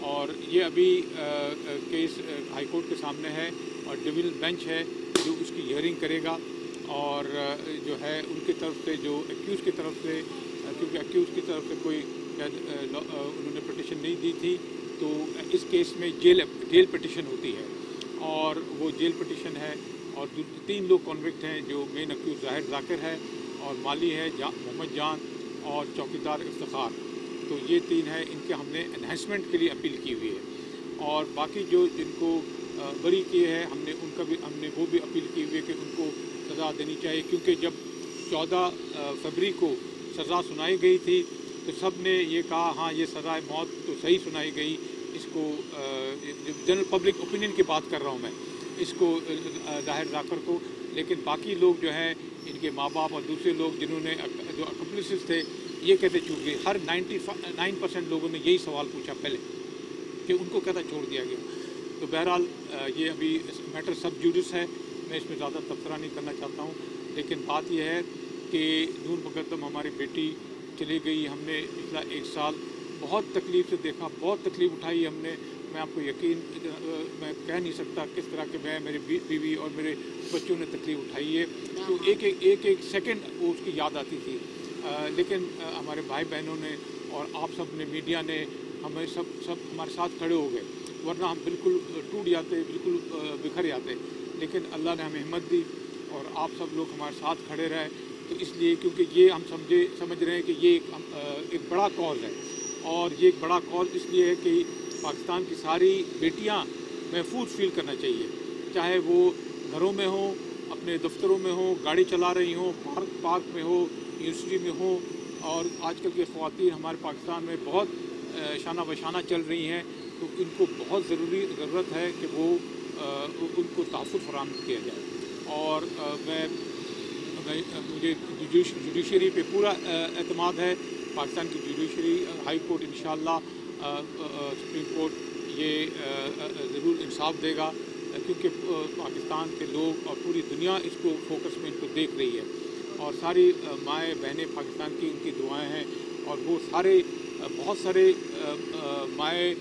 اور یہ ابھی کیس ہائی کورٹ کے سامنے ہے اور ڈویژن بینچ ہے جو اس کی ہیئرنگ کرے گا، اور جو ہے ان کی طرف سے جو ایکیوز کی طرف سے، کیونکہ ایکیوز کی طرف سے کوئی انہوں نے پٹیشن نہیں دی تھی، تو اس کیس میں جیل پٹیشن ہوتی ہے، اور وہ جیل پٹیشن ہے، اور 3 لوگ کنوکٹ ہیں، جو مین ایکیوز ظاہر ذاکر ہے، اور مالی ہے محمد جان، اور چوکیدار افتخار. تو یہ 3 ہیں، ان کے ہم نے انہینسمنٹ کے لیے اپیل کی ہوئی ہے، اور باقی جو جن کو بری کیے ہیں ہم نے وہ بھی اپیل کی ہوئی ہے کہ ان کو سزا دینی چاہیے، کیونکہ جب 14 فروری کو سزا سنائی گئی تھی تو سب نے یہ کہا ہاں یہ سزائے موت تو صحیح سنائی گئی، اس کو جنرل پبلک اوپینین کی بات کر رہا ہوں میں، اس کو ظاہر ذاکر کو، لیکن باقی لوگ جو ہیں ان کے ماں باپ اور دوسرے لوگ جنہوں نے جو اکمپلسز تھے یہ کہتے چھوٹ گئے. ہر 99% لوگوں نے یہی سوال پوچھا پہلے کہ ان کو کہتا چھوڑ دیا گیا. تو بہرحال یہ ابھی میٹر سب جوڈس ہے، میں اس میں زیادہ تبصرہ نہیں کرنا چاہتا ہوں، لیکن بات یہ ہے کہ نور مقدم ہماری بیٹی چلی گئی. ہم نے پچھلا 1 سال بہت تکلیف سے دیکھا، بہت تکلیف اٹھائی ہم نے. میں آپ کو یقین میں کہہ نہیں سکتا کس طرح کہ میں، میری بیوی اور میرے بچوں نے تکلیف اٹھائی ہے. تو ایک سیکنڈ وہ اس کی یاد آتی تھی، لیکن ہمارے بھائی بہنوں نے اور آپ سب نے، میڈیا نے ہمیں سب ہمارے ساتھ کھڑے ہو گئے، ورنہ ہم بالکل ٹوٹ جاتے، بالکل بکھر جاتے. لیکن اللہ نے ہمیں ہمت دی اور آپ سب لوگ ہمارے ساتھ کھڑے رہے. تو اس لیے کیونکہ یہ ہم سمجھ رہے ہیں کہ یہ ایک بڑا کاز ہے، اور یہ ایک بڑا کاز اس لیے ہے کہ پاکستان کی ساری بیٹیاں محفوظ فیل کرنا چاہیے، چاہے وہ گھروں میں ہوں، اپنے دفتروں میں ہوں، گاڑی چلا رہی ہوں، پارک میں ہو، یونیورسٹی میں ہوں. اور آج کل کی خواتین ہمارے پاکستان میں بہت شانہ بشانہ چل رہی ہیں، تو ان کو بہت ضرورت ہے کہ وہ ان کو تحفظ فراہم کیا جائے. اور مجھے جوڈیشری پہ پورا اعتماد ہے. پاکستان کی جوڈیشری، ہائی کورٹ انشاءاللہ، سپریم کورٹ یہ ضرور انصاف دے گا، کیونکہ پاکستان کے لوگ اور پوری دنیا اس کو فوکس میں ان کو دیکھ رہی ہے، اور ساری مائیں بہنیں پاکستان کی ان کی دعائیں ہیں. اور وہ بہت سارے مائیں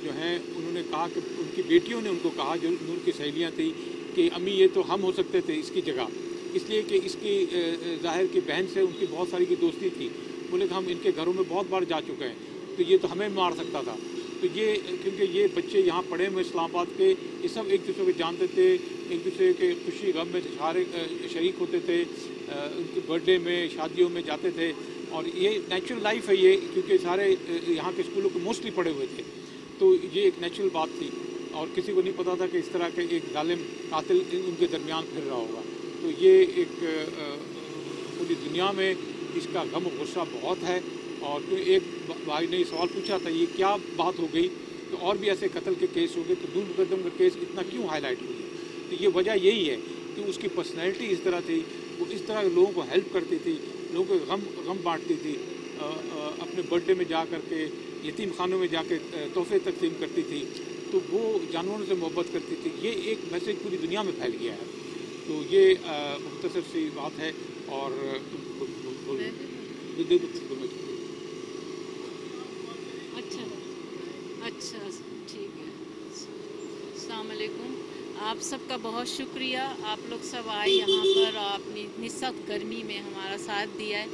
جو ہیں انہوں نے کہا کہ ان کی بیٹیوں نے ان کو کہا، جو نور کی سہیلیاں تھیں، کہ امی یہ تو ہم ہو سکتے تھے اس کی جگہ، اس لیے کہ اس کی ظاہر کی بہن سے ان کی بہت ساری کی دوستی تھی. بولے کہ ہم ان کے گھروں میں بہت بار جا چکے ہیں، تو یہ تو ہمیں مار سکتا تھا. تو یہ کیونکہ یہ بچے یہاں پڑھے ہوئے اسلام آباد کے، یہ سب ایک دوسرے کو جانتے تھے، ایک دوسرے کے خوشی غم میں شریک ہوتے تھے، ان کے برتھ ڈے میں، شادیوں میں جاتے تھے. اور یہ نیچرل لائف ہے یہ، کیونکہ سارے یہاں کے اسکولوں کو موسٹلی پڑھے ہوئے تھے، تو یہ ایک نیچرل بات تھی. اور کسی کو نہیں پتا تھا کہ اس طرح کے ایک ظالم قاتل ان کے درمیان پھر رہا ہوگا. تو یہ ایک پوری دنیا میں اس کا غم و غصہ بہت ہے. اور ایک بھائی نے سوال پوچھا تھا یہ کیا بات ہو گئی، تو اور بھی ایسے قتل کے کیس ہو گئے، تو نور مقدم کا کیس اتنا کیوں ہائی لائٹ ہوئی ہے؟ تو یہ وجہ یہی ہے کہ اس کی پرسنالٹی اس طرح تھی، وہ اس طرح لوگوں کو ہیلپ کرتی تھی، لوگوں کو غم بانٹتی تھی، اپنے برتھ ڈے میں جا کر کے، یتیم خانوں میں جا کے تحفے تقسیم کرتی تھی، تو وہ جانوروں سے محبت کرتی تھی. یہ ایک میسیج پوری دنیا میں پھیل گیا ہے. تو یہ مختصر سی بات ہے. اور اچھا ٹھیک ہے. السلام علیکم. آپ سب کا بہت شکریہ، آپ لوگ سب آئے یہاں پر، آپ نے اتنی سخت گرمی میں ہمارا ساتھ دیا ہے،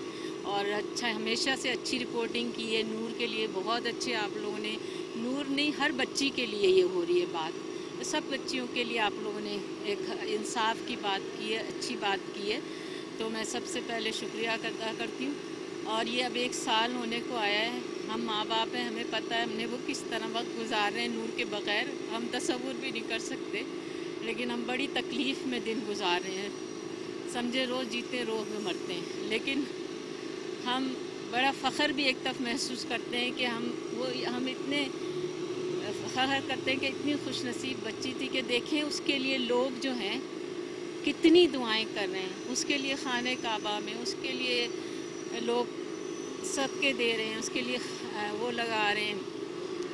اور اچھا ہمیشہ سے اچھی رپورٹنگ کی ہے. نور کے لیے بہت اچھے آپ لوگوں نے، نور نہیں ہر بچی کے لیے یہ ہو رہی ہے بات، سب بچیوں کے لیے آپ لوگوں نے ایک انصاف کی بات کی ہے، اچھی بات کی ہے. تو میں سب سے پہلے شکریہ ادا کرتی ہوں. اور یہ اب 1 سال ہونے کو آیا ہے. ہم ماں باپ ہیں، ہمیں پتہ ہے ہم نے وہ کس طرح وقت گزار رہے ہیں نور کے بغیر، ہم تصور بھی نہیں کر سکتے. لیکن ہم بڑی تکلیف میں دن گزار رہے ہیں، سمجھے روز جیتے روز میں مرتے ہیں. لیکن ہم بڑا فخر بھی ایک طرف محسوس کرتے ہیں کہ ہم اتنے فخر کرتے ہیں کہ اتنی خوش نصیب بچی تھی کہ دیکھیں اس کے لیے لوگ جو ہیں کتنی دعائیں کر رہے ہیں، اس کے لیے خانہ کعبہ میں اس کے لیے لوگ صدقے دے رہے ہیں، اس کے لیے وہ لگا رہے ہیں،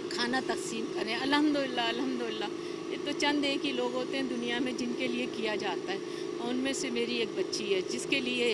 کھانا تقسیم کر رہے ہیں. الحمدللہ الحمدللہ. یہ تو چند ایک ہی لوگ ہوتے ہیں دنیا میں جن کے لیے کیا جاتا ہے، اور ان میں سے میری ایک بچی ہے جس کے لیے